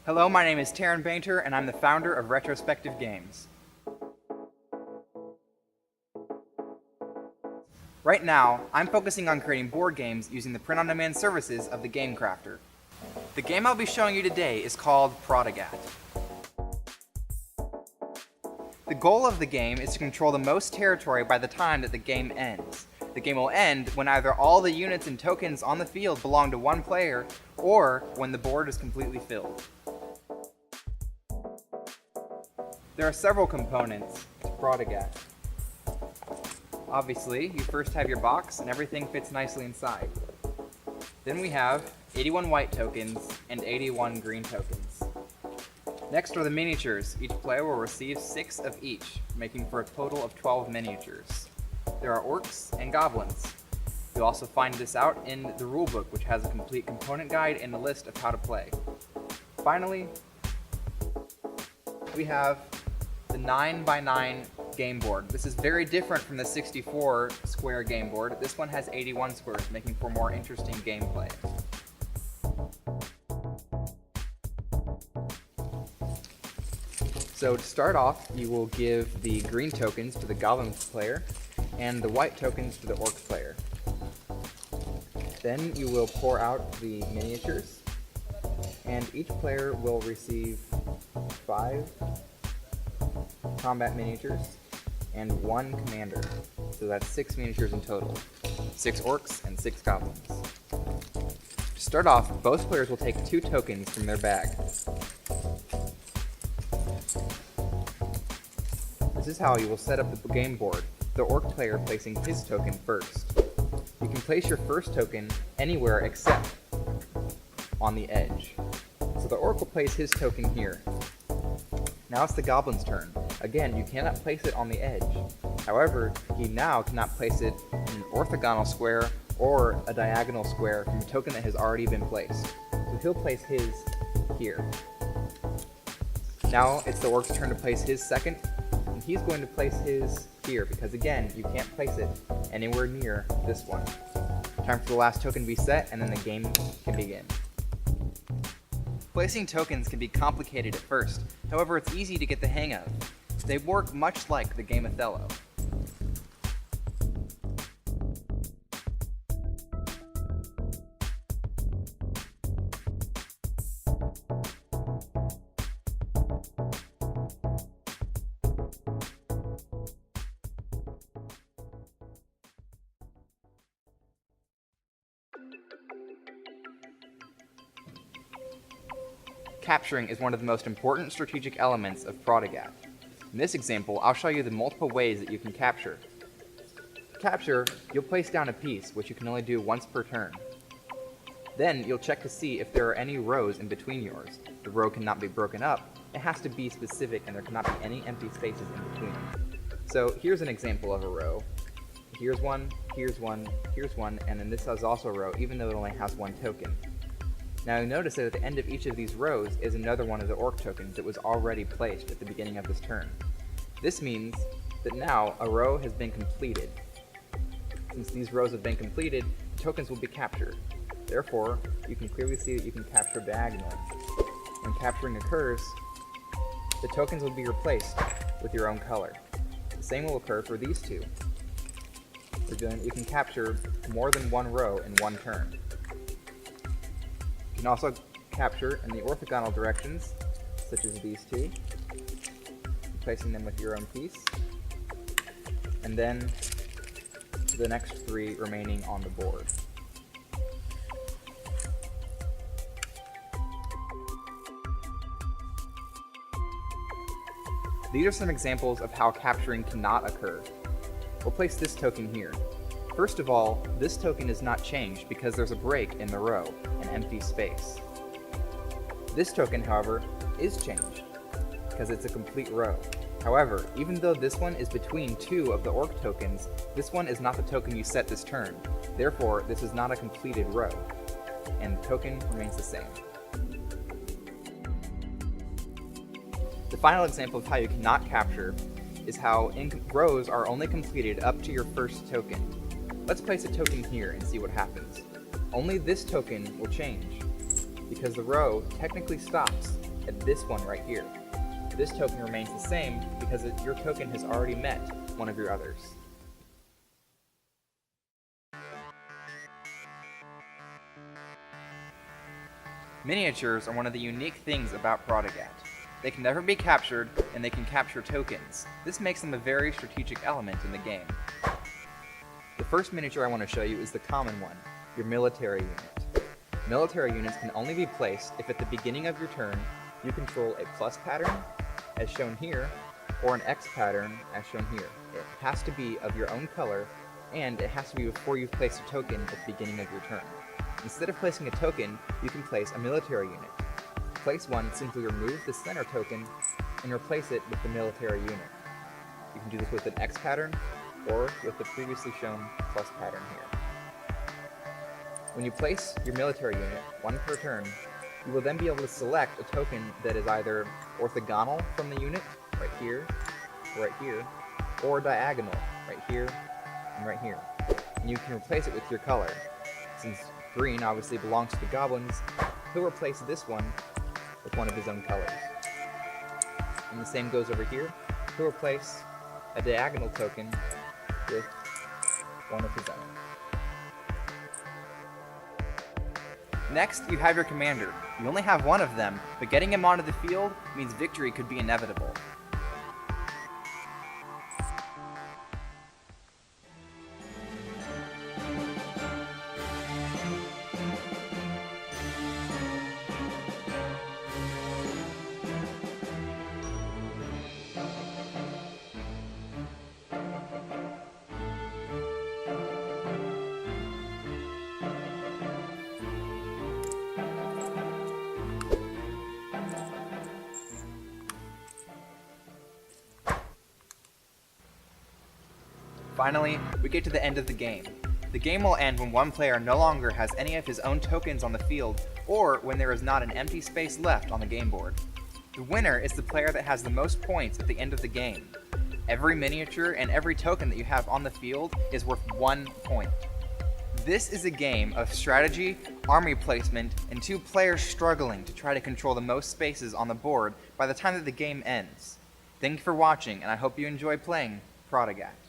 Hello, my name is Taryn Bainter, and I'm the founder of Retrospective Games. Right now, I'm focusing on creating board games using the print-on-demand services of the Game Crafter. The game I'll be showing you today is called Protegat. The goal of the game is to control the most territory by the time that the game ends. The game will end when either all the units and tokens on the field belong to one player, or when the board is completely filled. There are several components to Protegat. Obviously, you first have your box and everything fits nicely inside. Then we have 81 white tokens and 81 green tokens. Next are the miniatures. Each player will receive 6 of each, making for a total of 12 miniatures. There are orcs and goblins. You'll also find this out in the rulebook, which has a complete component guide and a list of how to play. Finally, we have the 9x9 game board. This is very different from the 64 square game board. This one has 81 squares, making for more interesting gameplay. So to start off, you will give the green tokens to the goblin player and the white tokens to the orc player. Then you will pour out the miniatures, and each player will receive 5 combat miniatures and 1 commander. So that's 6 miniatures in total. 6 orcs and 6 goblins. To start off, both players will take 2 tokens from their bag. This is how you will set up the game board, the orc player placing his token first. You can place your first token anywhere except on the edge. So the orc will place his token here. Now it's the goblin's turn. Again, you cannot place it on the edge. However, he now cannot place it in an orthogonal square or a diagonal square from a token that has already been placed. So he'll place his here. Now it's the orc's turn to place his second, and he's going to place his here because again, you can't place it anywhere near this one. Time for the last token to be set, and then the game can begin. Placing tokens can be complicated at first, however it's easy to get the hang of. They work much like the game Othello. Capturing is one of the most important strategic elements of Protegat. In this example, I'll show you the multiple ways that you can capture. To capture, you'll place down a piece, which you can only do once per turn. Then you'll check to see if there are any rows in between yours. The row cannot be broken up, it has to be specific, and there cannot be any empty spaces in between. So here's an example of a row. Here's one, here's one, here's one, and then this is also a row, even though it only has 1 token. Now you'll notice that at the end of each of these rows is another one of the orc tokens that was already placed at the beginning of this turn. This means that now a row has been completed. Since these rows have been completed, the tokens will be captured. Therefore, you can clearly see that you can capture diagonally. When capturing occurs, the tokens will be replaced with your own color. The same will occur for these two. You can capture more than 1 row in 1 turn. You can also capture in the orthogonal directions, such as these two, placing them with your own piece, and then the next 3 remaining on the board. These are some examples of how capturing cannot occur. We'll place this token here. First of all, this token is not changed because there's a break in the row, an empty space. This token, however, is changed because it's a complete row. However, even though this one is between 2 of the orc tokens, this one is not the token you set this turn. Therefore, this is not a completed row, and the token remains the same. The final example of how you cannot capture is how rows are only completed up to your first token. Let's place a token here and see what happens. Only this token will change. because the row technically stops at this one right here. This token remains the same because your token has already met one of your others. Miniatures are one of the unique things about Protegat. They can never be captured, and they can capture tokens. This makes them a very strategic element in the game. The first miniature I want to show you is the common one, your military unit. Military units can only be placed if at the beginning of your turn you control a plus pattern, as shown here, or an X pattern, as shown here. It has to be of your own color, and it has to be before you've placed a token at the beginning of your turn. Instead of placing a token, you can place a military unit. To place one, simply remove the center token and replace it with the military unit. You can do this with an X pattern or with the previously shown plus pattern here. When you place your military unit, one per turn, you will then be able to select a token that is either orthogonal from the unit, right here, or diagonal, right here, and right here. And you can replace it with your color. Since green obviously belongs to the goblins, he'll replace this one with one of his own colors. And the same goes over here. He'll replace a diagonal token with one of his own. Next, you have your commander. You only have one of them, but getting him onto the field means victory could be inevitable. Finally, we get to the end of the game. The game will end when one player no longer has any of his own tokens on the field, or when there is not an empty space left on the game board. The winner is the player that has the most points at the end of the game. Every miniature and every token that you have on the field is worth 1 point. This is a game of strategy, army placement, and two players struggling to try to control the most spaces on the board by the time that the game ends. Thank you for watching, and I hope you enjoy playing Protegat.